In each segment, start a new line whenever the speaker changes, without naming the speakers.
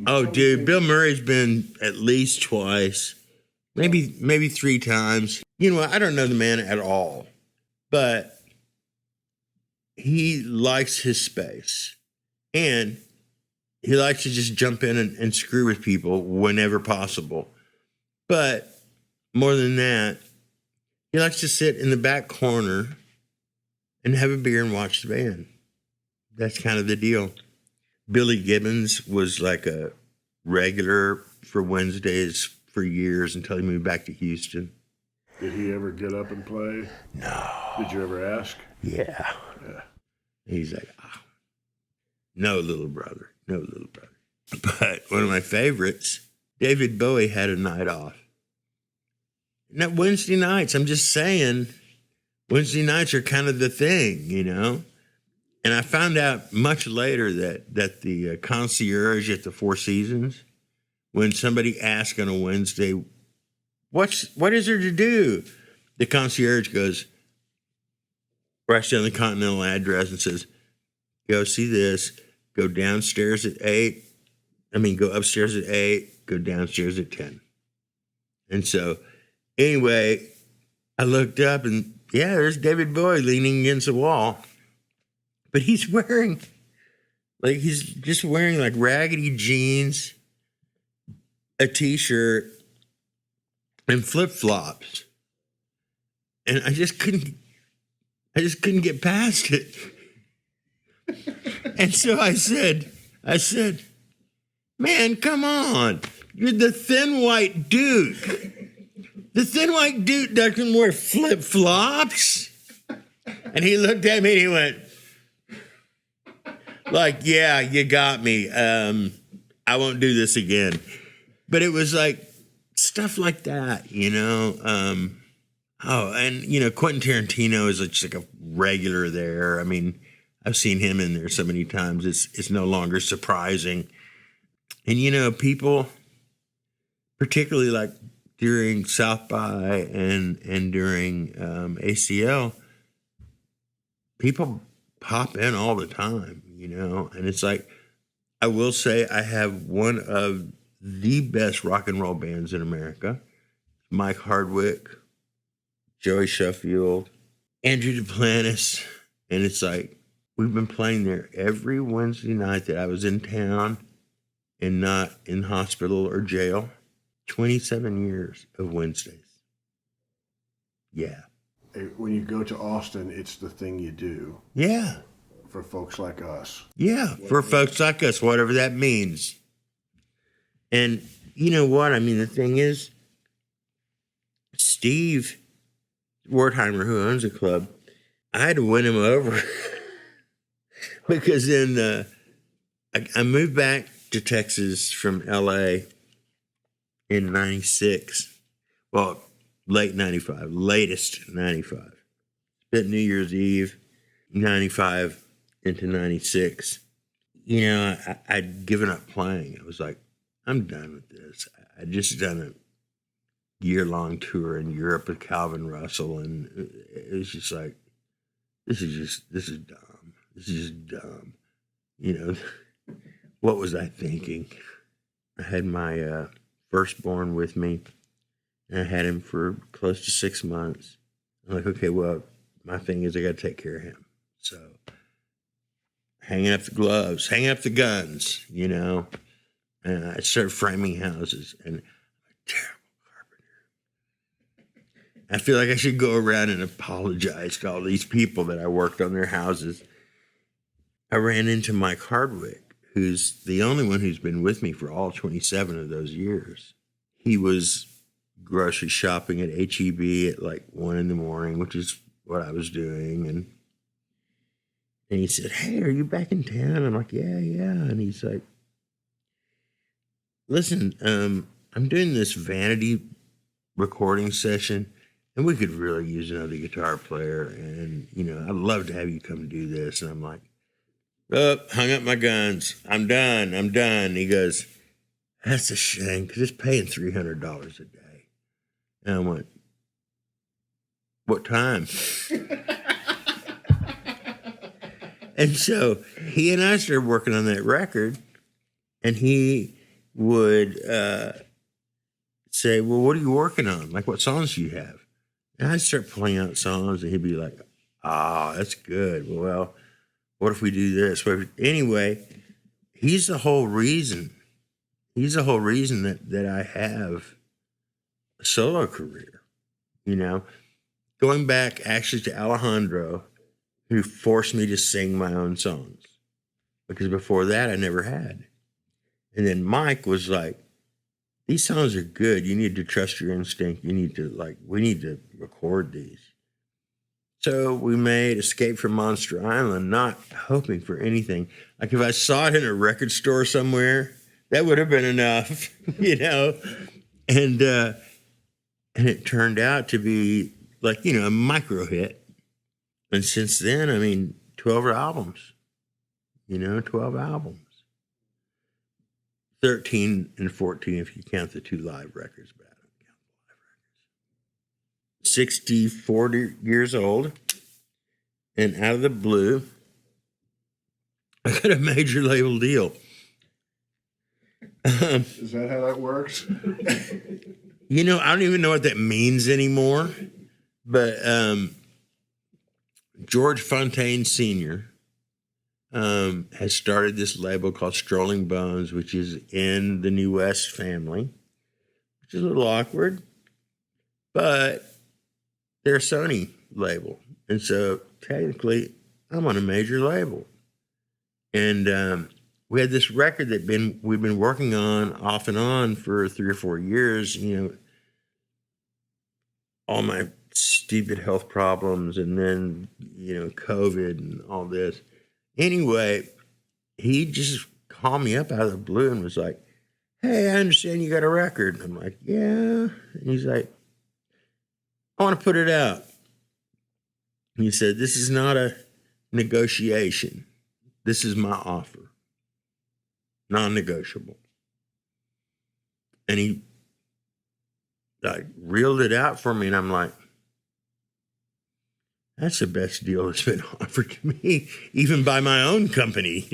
Oh, dude, Bill Murray's been at least twice, maybe 3 times. You know, I don't know the man at all, but he likes his space, and he likes to just jump in and screw with people whenever possible. But more than that, he likes to sit in the back corner and have a beer and watch the band. That's kind of the deal. Billy Gibbons was like a regular for Wednesdays for years until he moved back to Houston.
Did he ever get up and play?
No.
Did you ever ask?
Yeah. He's like, oh, no, little brother. But one of my favorites, David Bowie had a night off. Not Wednesday nights. I'm just saying, Wednesday nights are kind of the thing, you know? And I found out much later that the concierge at the Four Seasons, when somebody asks on a Wednesday, what is there to do? The concierge goes, writes down the Continental address and says, go see this, go downstairs at 8. Go upstairs at 8, go downstairs at 10. And so, anyway, I looked up and, yeah, there's David Bowie leaning against the wall. But he's just wearing like raggedy jeans, a t-shirt, and flip-flops. And I just couldn't get past it. And so I said, man, come on. You're the thin white dude. The thin white dude doesn't wear flip-flops. And he looked at me and he went, like, yeah, you got me. I won't do this again. But it was like stuff like that, you know. And, you know, Quentin Tarantino is just like a regular there. I mean, I've seen him in there so many times. It's no longer surprising. And, you know, people, particularly like during South by and during ACL, people pop in all the time, you know. And it's like, I will say I have one of the best rock and roll bands in America. Mike Hardwick, Joey Sheffield, Andrew Duplantis. And it's like, we've been playing there every Wednesday night that I was in town and not in hospital or jail. 27 years of Wednesdays. Yeah.
When you go to Austin, it's the thing you do.
Yeah.
For folks like us.
Yeah, for folks like us, whatever that means. And you know what? I mean, the thing is, Steve Wertheimer, who owns the club, I had to win him over because then I moved back to Texas from LA in 96. Well, late 95, latest 95. Spent New Year's Eve, 95 into 96. You know, I'd given up playing. I was like, I'm done with this. I'd just done a year-long tour in Europe with Calvin Russell, and it was just like, this is dumb. This is just dumb. You know, what was I thinking? I had my firstborn with me, and I had him for close to 6 months. I'm like, okay, well, my thing is I got to take care of him. So hanging up the gloves, hanging up the guns, you know. And I started framing houses, and I'm a terrible carpenter. I feel like I should go around and apologize to all these people that I worked on their houses. I ran into Mike Hardwick, who's the only one who's been with me for all 27 of those years. He was grocery shopping at H-E-B at like 1 a.m, which is what I was doing. And he said, hey, are you back in town? I'm like, yeah. And he's like, listen, I'm doing this vanity recording session, and we could really use another guitar player. And, you know, I'd love to have you come do this. And I'm like, oh, hung up my guns. I'm done. He goes, that's a shame, because it's paying $300 a day. And I went, what time? And so he and I started working on that record. And he would say, well, what are you working on? Like, what songs do you have? And I'd start playing out songs, and he'd be like, that's good. Well, what if we do this? Anyway, he's the whole reason. He's the whole reason that I have a solo career, you know? Going back actually to Alejandro, who forced me to sing my own songs. Because before that, I never had. And then Mike was like, these songs are good. You need to trust your instinct. We need to record these. So we made Escape from Monster Island, not hoping for anything. Like if I saw it in a record store somewhere, that would have been enough, you know? And it turned out to be like, you know, a micro hit. And since then, I mean, 12 albums, 12 albums. 13 and 14 if you count the 2 live records, but I don't count the live records. 64 years old, and out of the blue, I got a major label deal.
Is that how that works?
I don't even know what that means anymore, but George Fontaine Sr., has started this label called Strolling Bones, which is in the New West family, which is a little awkward, but they're a Sony label. And so technically, I'm on a major label. And we had this record we've been working on off and on for 3 or 4 years, all my stupid health problems and then, COVID and all this. Anyway, he just called me up out of the blue and was like, hey, I understand you got a record. And I'm like, yeah. And he's like, I want to put it out. And he said, this is not a negotiation. This is my offer. Non-negotiable. And he reeled it out for me, and I'm like, that's the best deal that's been offered to me, even by my own company,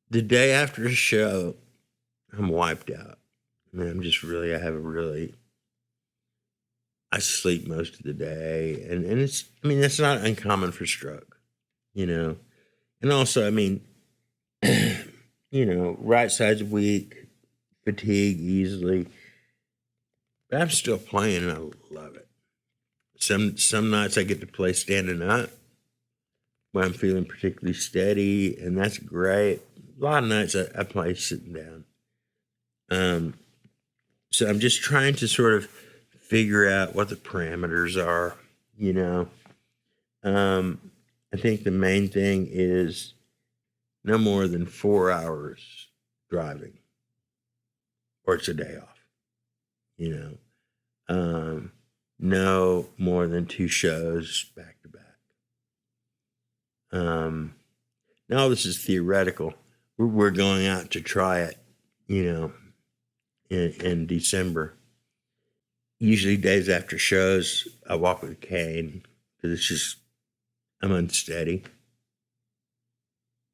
The day after a show, I'm wiped out. I sleep most of the day. And that's not uncommon for stroke, And also, right side's weak, fatigue easily. But I'm still playing, and I love it. Some nights I get to play standing up when I'm feeling particularly steady, and that's great. A lot of nights I play sitting down. So I'm just trying to sort of figure out what the parameters are, I think the main thing is no more than 4 hours driving, or it's a day off, no more than 2 shows back to back. Now this is theoretical. We're going out to try it, in December. Usually days after shows, I walk with a cane because I'm unsteady.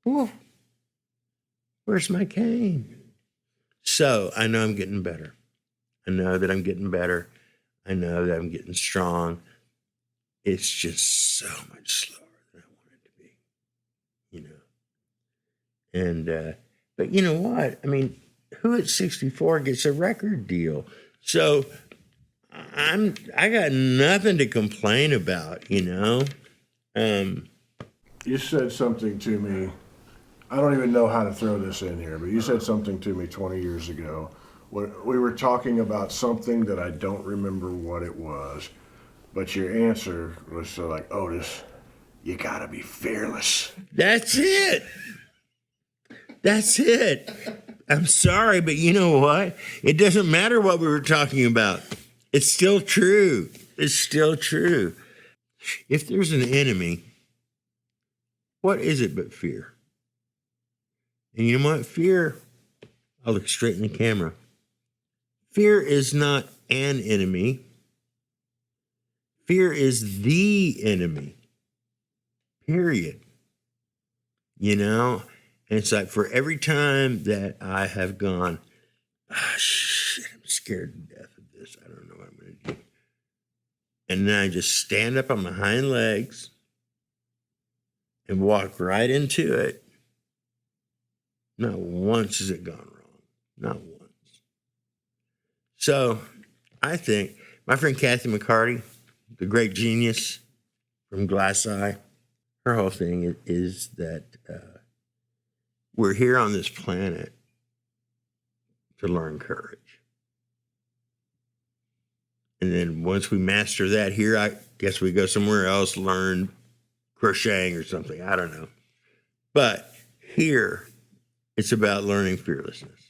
Whoa, where's my cane? So I know I'm getting better. I know that I'm getting better. I know that I'm getting strong. It's just so much slower than I want it to be, And, but you know what? Who at 64 gets a record deal? So I got nothing to complain about,
You said something to me. I don't even know how to throw this in here, but you said something to me 20 years ago. When we were talking about something that I don't remember what it was, but your answer was so like, Otis, you gotta be fearless.
That's it. That's it. I'm sorry, but you know what? It doesn't matter what we were talking about. It's still true. It's still true. If there's an enemy, what is it but fear? And you know what? Fear, I'll look straight in the camera. Fear is not an enemy. Fear is the enemy. Period. And it's like for every time that I have gone, shit, I'm scared to death of this. I don't know what I'm going to do. And then I just stand up on my hind legs and walk right into it. Not once has it gone wrong. Not once. So I think my friend Kathy McCarty, the great genius from Glass Eye, her whole thing is that we're here on this planet to learn courage. And then once we master that here, I guess we go somewhere else, learn crocheting or something. I don't know. But here, it's about learning fearlessness.